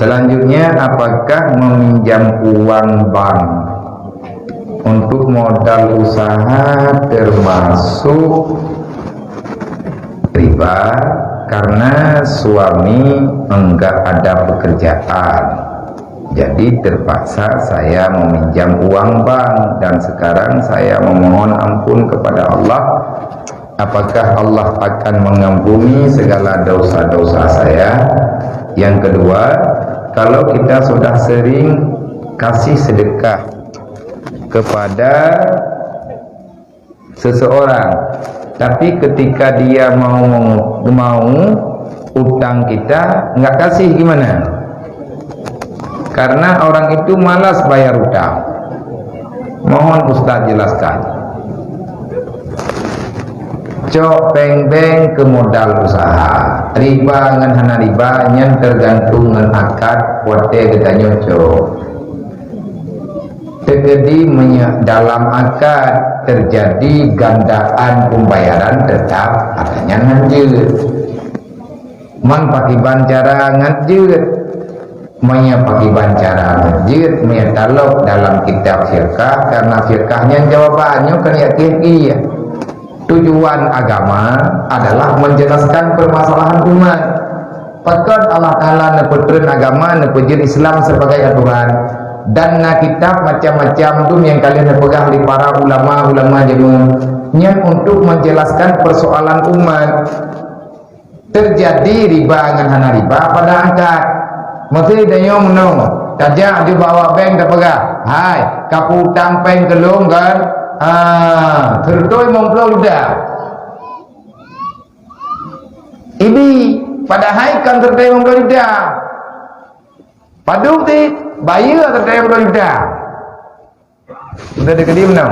Selanjutnya, apakah meminjam uang bank untuk modal usaha termasuk riba karena suami enggak ada pekerjaan, jadi terpaksa saya meminjam uang bank dan sekarang saya memohon ampun kepada Allah. Apakah Allah akan mengampuni segala dosa-dosa saya? Yang kedua, kalau kita sudah sering kasih sedekah kepada seseorang, tapi ketika dia mau utang kita nggak kasih, gimana? Karena orang itu malas bayar utang. Mohon Ustaz jelaskan. Cok peng-peng ke modal usaha, riba ngan hana riba nyen tergantung ngan akad kuate kita nyocok. Terjadi dalam akad terjadi gandaan pembayaran tetap adanya nganjut. Man pakai bancara nganjut, maya pakai bancara nganjut, maya talok dalam kitab firqah karena firqahnya jawabannya kan yakin iya. Tujuan agama adalah menjelaskan permasalahan umat. Pakat Allah Ta'ala nepetren agama, nepejir Islam sebagai aturan. Dan na kitab macam-macam tu yang kalian pegang di para ulama-ulama jenuhnya untuk menjelaskan persoalan umat. Terjadi riba dengan hana riba pada angkat. Mesti dia menung. Tajak dia bawa bank dah pegang. Hai, kapu utang peng kelung kan? Tertoi mempelau ludah. Ini pada hai kan tertoi mempelau ludah. Paduk ti bayar tertoi mempelau ludah. Sudah dikedim no.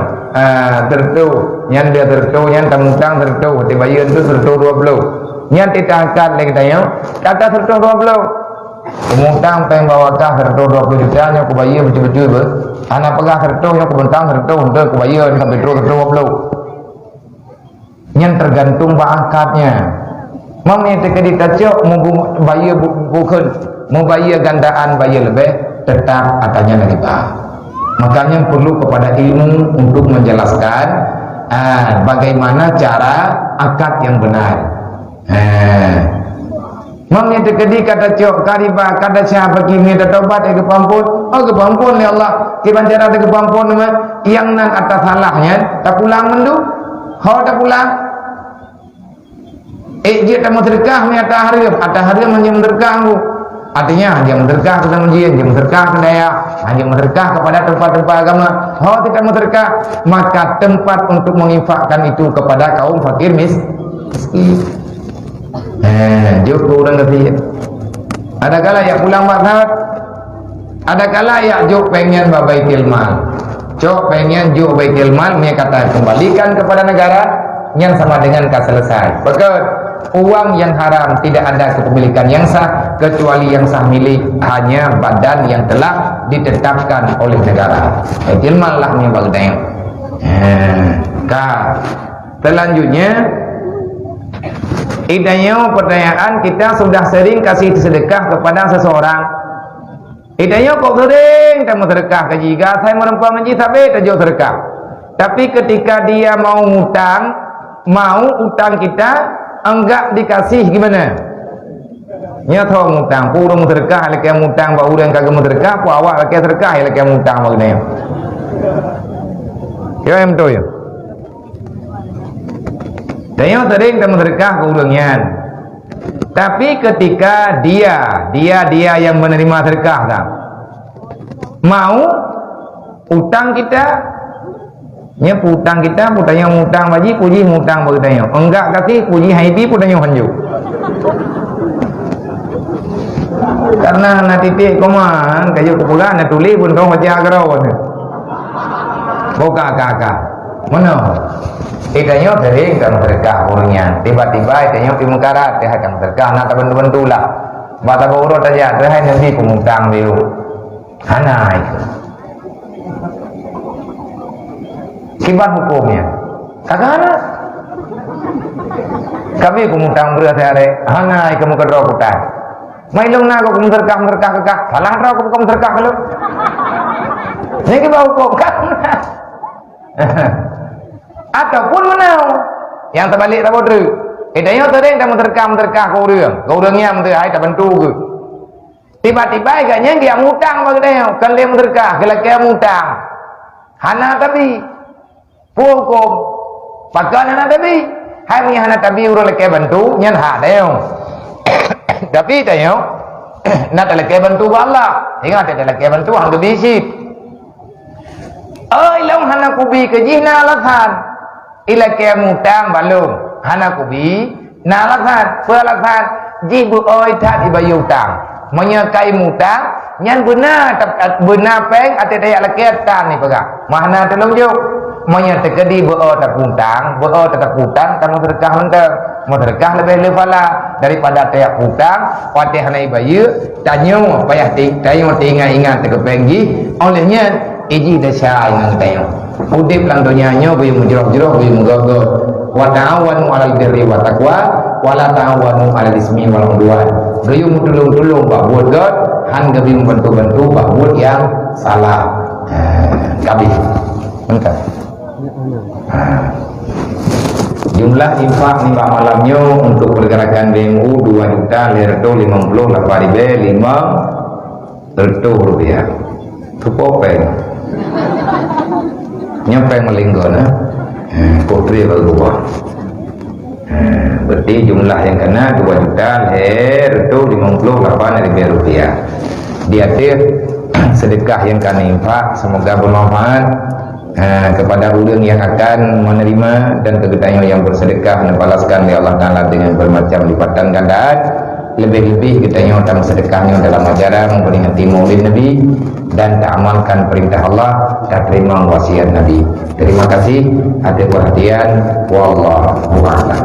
Tertu, nyan dia tertu, nyan tamutang tertu, ti bayar tu tertu 20. Nyan ti tangkat lagi tanya, kata tertu 20. Kemutang peng bawa tah tertu 20 juta nya ku bayar betul-betul ber. Anak pegah tertu nya ku bentang tertu untuk ku bayar sampai tertu 20. Nyan tergantung ba angkatnya. Mami tekedi tacok mau bayar bukan, mau bayar gandaan bayar lebih tetap adanya riba. Makanya perlu kepada ilmu untuk menjelaskan bagaimana cara akad yang benar. Mami tekedi kata cok kariba kata siapa kimi tatobat ke pampun. Oh ke pampun ya Allah. Kiban cara ke pampun nama yang nan atas salahnya tak pulang mendu. Ho tak pulang. Dia tak mau terkah ni atas hari menjadi terkah aku. Artinya dia menterkah ke pengajian, dia menterkah ke daya, dia menterkah kepada tempat-tempat agama. Ho tidak menterkah, maka tempat untuk menginfakkan itu kepada kaum fakir miskin. Juk orang kafir. Ada kala ya pulang makat, ada kala ya juk pengen babaitil mal. Cok pengen juk baitil mal, dia kata kembalikan kepada negara yang sama dengan kas selesai. Betul. Uang yang haram tidak ada kepemilikan yang sah kecuali yang sah milik hanya badan yang telah ditetapkan oleh negara. Baitil mal lah yang bagdeng. Selanjutnya idanya pertanyaan kita sudah sering kasih sedekah kepada seseorang. Idanya kok sering kamu sedekah ke jika saya merempah menji tapi tak jauh sedekah. Tapi ketika dia mau utang kita enggak dikasih gimana? Nya tahu utang, purung sedekah lek yang utang ba urang kagak sedekah, pu awak lek sedekah lek yang utang bagna. Yo em tu ya. Dia sering kamu sedekah ke urangnya. Tapi ketika dia yang menerima sedekah tak mau utang kita, nya utang kita, putanya utang baji, puji utang bagdanya. Enggak kasih puji haibi putanya hanju. Karena nanti titik koman kayu kepulan na tulis pun kau baca kerawan. Boka kakak. Mana? Idanya sering kan berkah urungnya. Tiba-tiba idanya pi mengkarat dia akan berkah nak bentu-bentu lah. Bata urut aja dia nanti pemutang dia. Hana itu. Kibat hukumnya. Kagak ada. Kami pemutang beras hari. Hana kamu kedua putar. Mailung na ko menterkah kekah. Salah ra ko menterkah kalau. Niki bau kok kan. Ataupun menau yang terbalik tak bodoh. Idanya tadi dah menterkah kau urangnya menterkah hai tak bantu ke. Tiba-tiba agaknya dia mutang bagi dia. Kan dia menterkah, kelakar mutang. Hana tapi hukum. Pakai hana tapi. Hai punya hana tapi urang lekar bantu nyan hak dia. Tapi dia nak lekar bantu Allah. Ingat dia lekar bantu hang bisik. Long hana kubi ke jihna alasan. Ila ke mutang balung hana kubi na alasan alasan jibu oi tak dibayar utang menyekai mutang nyan benar peng ate daya laketan ni pegak mahna tolong jo menyetekedi bo tak hutang tak hutang kamu berkah mentek berkah lebih lefala daripada tayak hutang pate hana bayar tanyo payah tayo ingat tekepenggi olehnya iji desa ingat tayo udip lang donyanya bayi mujroh-jroh bayi mugagot wa ta'awanu 'alal birri wa taqwa wa la ta'awanu 'alal ismi wal 'udwan gayu mutulung-tulung pak buat god han gabi membantu-bantu pak buat yang salah gabi mantap jumlah infak nimba malamnya untuk pergerakan DMU 2.250.8.500 rupiah tu popeng nyampe melinggo na putri baru berarti jumlah yang kena 2.258.000 rupiah di akhir sedekah yang kena infak semoga bermanfaat kepada orang yang akan menerima dan kegetanya yang bersedekah membalaskan oleh Allah Ta'ala dengan bermacam lipatan gandaan lebih-lebih kitanya dalam sedekahnya dalam ajaran memperingati maulid Nabi dan tak amalkan perintah Allah dan terima wasiat Nabi. Terima kasih atas perhatian. Wallahu a'lam.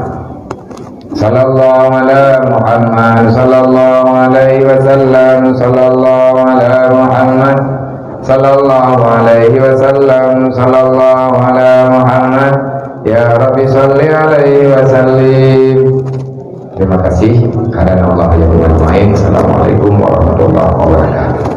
Sallallahu ala Muhammad sallallahu alaihi wasallam sallallahu ala Muhammad sallallahu alaihi wasallam sallallahu ala Muhammad ya Rabbi salli alaihi wasallim. Terima kasih karena Allah yang bermain. Assalamualaikum warahmatullahi wabarakatuh.